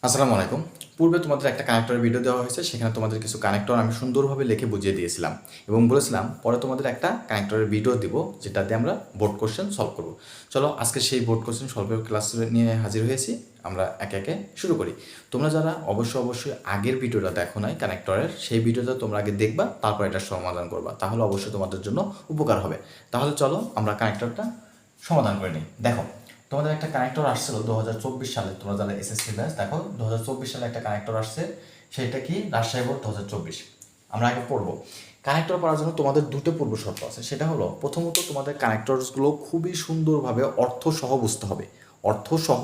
আসসালামু আলাইকুম। পূর্বে তোমাদের একটা কানেক্টরের ভিডিও দেওয়া হয়েছে। সেখানে তোমাদের কিছু কানেক্টর আমি সুন্দরভাবে লিখে বুঝিয়ে দিয়েছিলাম এবং বলেছিলাম পরে তোমাদের একটা কানেক্টরের ভিডিও দিব যেটাতে আমরা বোর্ড কোশ্চেন সলভ করব। চলো আজকে সেই বোর্ড কোশ্চেন সলভের ক্লাস নিয়ে হাজির হয়েছি। আমরা একে একে শুরু করি। তোমরা যারা অবশ্যই আগের ভিডিওটা দেখো নাই কানেক্টরের, সেই ভিডিওটা তোমরা আগে দেখবা, তারপর এটা সমাধান করবা। তাহলে অবশ্যই তোমাদের জন্য উপকার হবে। তাহলে চলো আমরা কানেক্টরটা সমাধান করে নিই। দেখো, তোমাদের একটা কানেক্টর আসছিল 2024 সালে। তোমরা যারা এসএসসি ব্যাচ দেখো, 2024 সালে একটা কানেক্টর আসছে। সেটা কি? রাজশাহী বোর্ড 2024। আমরা আগে পড়বো। কানেক্টর করার জন্য তোমাদের দুটো পূর্ব শর্ত আছে। সেটা হলো, প্রথমত তোমাদের কানেক্টরসগুলো খুবই সুন্দরভাবে অর্থ সহ বুঝতে হবে। অর্থ সহ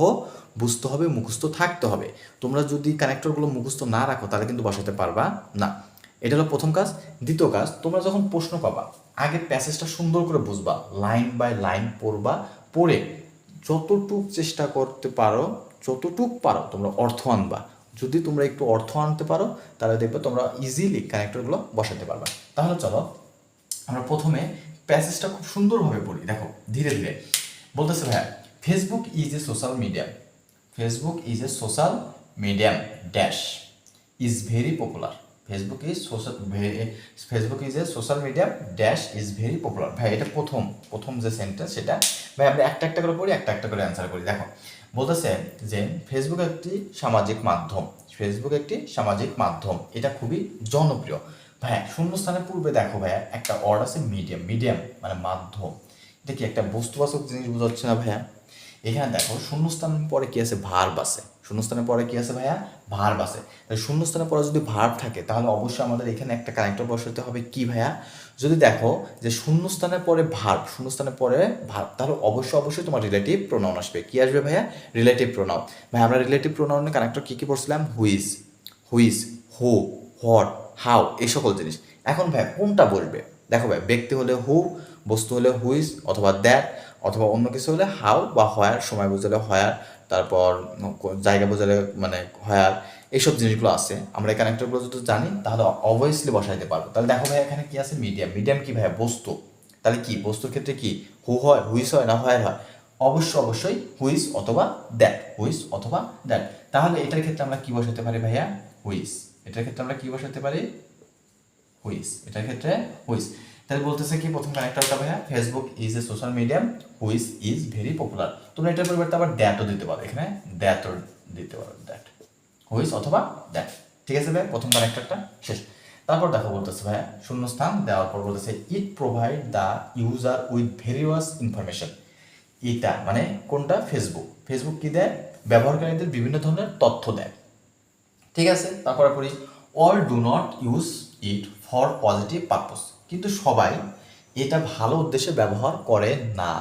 বুঝতে হবে, মুখস্থ থাকতে হবে। তোমরা যদি কানেক্টরগুলো মুখস্থ না রাখো তাহলে কিন্তু বসাতে পারবা না। এটা হলো প্রথম কাজ। দ্বিতীয় কাজ, তোমরা যখন প্রশ্ন পাবা আগে প্যাসেজটা সুন্দর করে বুঝবা, লাইন বাই লাইন পড়বা। পড়ে যতটুক চেষ্টা করতে পারো, যতটুক পারো তোমরা অর্থ আনবা। যদি তোমরা একটু অর্থ আনতে পারো তাহলে দেখবে তোমরা ইজিলি কানেক্টরগুলো বসাতে পারবা। তাহলে চলো আমরা প্রথমে প্যাসেজটা খুব সুন্দরভাবে পড়ি। দেখো ধীরে ধীরে বলতেছে, ভাইয়া Facebook is a social medium, Facebook is a social medium dash is very popular. Facebook is social, Facebook is a social medium dash is very popular. ভাই এটা প্রথম প্রথম যে সেন্টেন্স সেটা ভাই আমরা একটা একটা করে পড়ি, একটা একটা করে অ্যান্সার করি। দেখো বলতেছে যে ফেসবুক একটি সামাজিক মাধ্যম, ফেসবুক একটি সামাজিক মাধ্যম, এটা খুবই জনপ্রিয়। ভাইয়া শূন্যস্থানের পূর্বে দেখো ভাইয়া একটা ওয়ার্ড আছে মিডিয়াম, মিডিয়াম মানে মাধ্যম। এটা কি একটা বস্তুবাচক জিনিস বোঝাচ্ছে না ভাইয়া? এখানে দেখো শূন্যস্থানের পরে কি আছে? ভার্ব আছে। শূন্যস্থানের পরে কি আছে ভাইয়া? ভার্ব আছে। তাহলে শূন্যস্থানের পরে যদি ভার্ব থাকে তাহলে অবশ্যই আমাদের এখানে একটা কানেক্টর বসাতে হবে। কি ভাইয়া? যদি দেখো যে শূন্যস্থানের পরে ভার্ব, শূন্যস্থানের পরে ভার্ব, তাহলে অবশ্যই তোমার রিলেটিভ প্রোনাউন আসবে। কি আসবে ভাইয়া? Relative pronoun. ভাই আমরা রিলেটিভ প্রোনাউনের কানেক্টর কি কি পড়ছিলাম? Whose, whose, who, what, how, এই সকল জিনিস। এখন ভাই কোনটা বলবে? দেখো ভাই, ব্যক্তি হলে হু, বস্তু হলে হুইজ অথবা দ্যাট, অথবা অন্য কিছু হলে হাউ বা হোয়ার, সময় বোঝালে হোয়ার, তারপর জায়গা বোঝালে মানে হোয়ার। এইসব জিনিসগুলো আছে। আমরা এই কানেক্টরগুলো যদি জানি তাহলে অবভিয়াসলি বসাইতে পারবো। তাহলে দেখো ভাই এখানে কি আছে? মিডিয়াম। মিডিয়াম কি ভাইয়া? বস্তু। তাহলে কি বস্তুর ক্ষেত্রে কি হু হয়, হুইস হয় না হোয়ার হয়? অবশ্যই হুইস অথবা দ্যাট, হুইস অথবা দ্যাট। তাহলে এটার ক্ষেত্রে আমরা কি বসাতে পারি ভাইয়া? হুইস। এটার ক্ষেত্রে আমরা কি বসাতে পারি? হুইস। এটার ক্ষেত্রে হুইস। তাহলে বলতেছে কি প্রথম কানেক্টরটা ভাইয়া? Facebook is a social medium which is very popular. তোমরা এটার পরিবর্তে আবার দ্যাটও দিতে পারো, এখানে দ্যাটও দিতে পারো, দ্যাট, হুইচ অথবা দ্যাট। ঠিক আছে ভাই, প্রথম কানেক্টরটা শেষ। তারপর দেখো বলতেছে ভাইয়া শূন্যস্থান দেওয়ার পর বলতেছে it provide the user with various information. এটা মানে কোনটা? ফেসবুক। ফেসবুক কি দেয়? ব্যবহারকারীদের বিভিন্ন ধরনের তথ্য দেয়। ঠিক আছে, তারপরে পড়ি all do not use it for positive purpose. কিন্তু সবাই এটা ভালো উদ্দেশ্যে ব্যবহার করে না।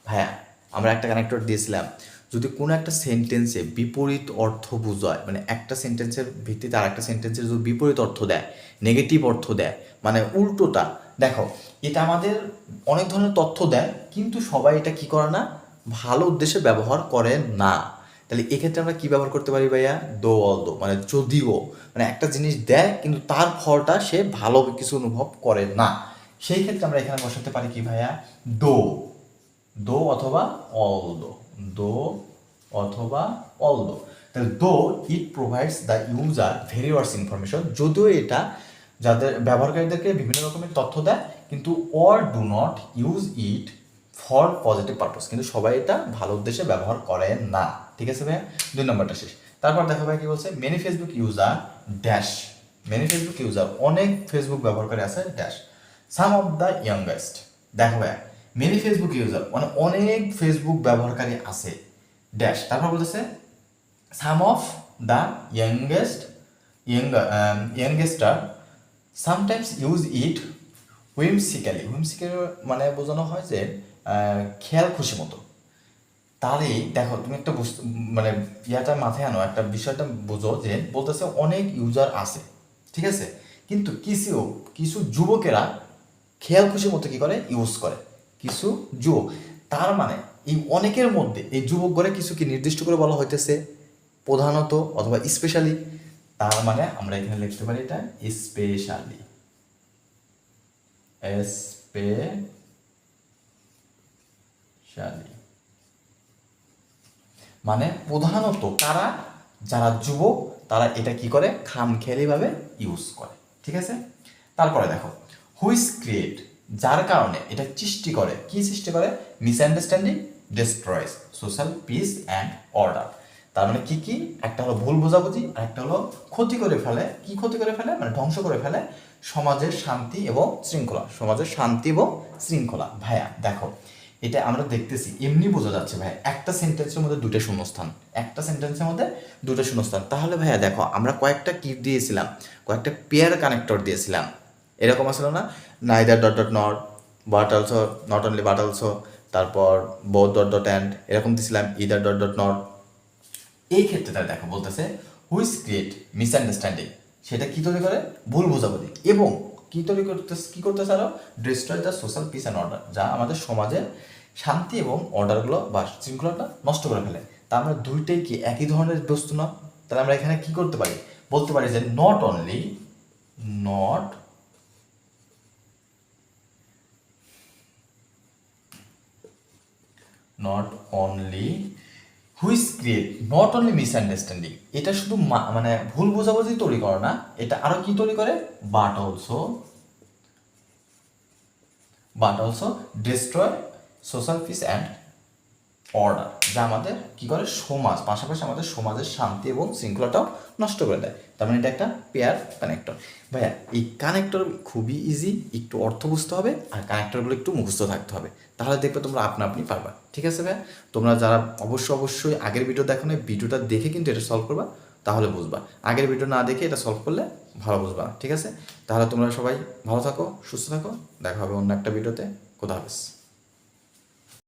ভাইয়া আমরা একটা কানেক্টর দিয়েছিলাম, যদি কোনো একটা সেন্টেন্সে বিপরীত অর্থ বোঝায়, মানে একটা সেন্টেন্সের ভিত্তিতে আর একটা সেন্টেন্সের যদি বিপরীত অর্থ দেয়, নেগেটিভ অর্থ দেয়, মানে উল্টোটা, দেখো এটা আমাদের অনেক ধরনের তথ্য দেয়, কিন্তু সবাই এটা কি করে না? ভালো উদ্দেশ্যে ব্যবহার করে না। তাহলে এক্ষেত্রে আমরা কি ব্যবহার করতে পারি ভাইয়া? দো অল দো, মানে যদিও, মানে একটা জিনিস দেয় কিন্তু তার ফলটা সে ভালো কিছু অনুভব করে না। সেই ক্ষেত্রে আমরা এখানে বসাতে পারি কি ভাইয়া? দো, দো অথবা অল দো, দো অথবা অল দো। তাহলে দো ইট provides the user various information, যদিও এটা যাদের ব্যবহারকারীদেরকে বিভিন্ন রকমের তথ্য দেয়, কিন্তু all do not use it for positive purpose, কিন্তু সবাই এটা ভালো উদ্দেশ্যে ব্যবহার করে না। ঠিক আছে ভাইয়া, 2 নম্বরটা শেষ। তারপর দেখো ভাই কি বলছে, many Facebook user dash, many Facebook user, অনেক ফেসবুক ব্যবহারকারী আছে dash some of the youngest. দেখো ভাই মেনি ফেসবুক ইউজার মানে অনেক ফেসবুক ব্যবহারকারী আছে ড্যাশ, তারপর বলতেছে some of the youngest, youngster sometimes use it whimsically. Whimsically মানে বোঝানো হয় যে খেয়াল খুশি মতো। তাহলেই দেখো তুমি একটা মানে ইয়াটা মাথায় আনো, একটা বিষয়টা বোঝো যে বলতেছে অনেক ইউজার আছে, ঠিক আছে, কিন্তু কিছু কিছু যুবকেরা খেয়াল খুশির মতো কি করে? ইউজ করে কিছু যুবক। তার মানে এই অনেকের মধ্যে এই যুবক করে কিছু কি নির্দিষ্ট করে বলা হইতেছে? প্রধানত অথবা স্পেশালি। তার মানে আমরা এখানে লিখতে পারি এটা স্পেশালি, স্পেশালি মানে প্রধানত কারা? যারা যুবক তারা এটা কি করে, খামখেয়ালিভাবে ইউজ করে। ঠিক আছে, তারপরে দেখো হুইচ ক্রিয়েট, যার কারণে এটা সৃষ্টি করে, কি সৃষ্টি করে, misunderstanding, destroys social peace and order. তার মানে কি কি, একটা হলো ভুল বোঝাবুঝি, আর একটা হলো ক্ষতি করে ফেলে। কি ক্ষতি করে ফেলে, মানে ধ্বংস করে ফেলে সমাজের শান্তি এবং শৃঙ্খলা, সমাজের শান্তি এবং শৃঙ্খলা। ভাইয়া দেখো এটা আমরা দেখতেছি, এমনি বোঝা যাচ্ছে ভাইয়া, একটা সেন্টেন্সের মধ্যে দুটো শূন্যস্থান, একটা সেন্টেন্সের মধ্যে দুটো শূন্যস্থান। তাহলে ভাইয়া দেখো আমরা কয়েকটা কি দিয়েছিলাম, কয়েকটা পেয়ার কানেক্টর দিয়েছিলাম, এরকম আসলে না, neither dot dot not, but also, not only but also, তারপর বোথ ডট ডট অ্যান্ড, এরকম দিয়েছিলাম ইদার ডট ডট নট। এই ক্ষেত্রে দেখো বলতেছে হুইচ ক্রিয়েট মিসআন্ডারস্ট্যান্ডিং, সেটা কি তৈরি করে, ভুল বোঝাবুঝি, এবং কি তৈরি করতেছে আরো, destroy the social peace and order, যা আমাদের সমাজের শান্তি এবং অর্ডারগুলো বা শৃঙ্খলাটা নষ্ট করে ফেলে। তা আমরা দুইটাই কি একই ধরনের বস্তু না? তাহলে আমরা এখানে কি করতে পারি, বলতে পারি যে not only, not not only which create, not only misunderstanding, এটা শুধু মানে ভুল বোঝাবুঝি তৈরি করে না, এটা আরো কি তৈরি করে, but also destroy social peace and order, যা আমাদের কি করে, সমাজ, পাশাপাশি আমাদের সমাজের শান্তি এবং শৃঙ্খলাটাও নষ্ট করে দেয়। তার মানে এটা একটা পেয়ার কানেক্টর। ভাইয়া এই কানেক্টর খুবই ইজি, একটু অর্থ বুঝতে হবে আর কানেক্টরগুলো একটু মুখস্থ থাকতে হবে, তাহলে দেখবে তোমরা আপনা আপনি পারবা। ঠিক আছে ভাইয়া, তোমরা যারা অবশ্যই আগের ভিডিও দেখো না, ভিডিওটা দেখে কিন্তু এটা সলভ করবা, তাহলে বুঝবা। আগের ভিডিও না দেখে এটা সলভ করলে ভালো বুঝবা। ঠিক আছে, তাহলে তোমরা সবাই ভালো থাকো, সুস্থ থাকো, দেখা হবে অন্য একটা ভিডিওতে। খোদা হাফেজ।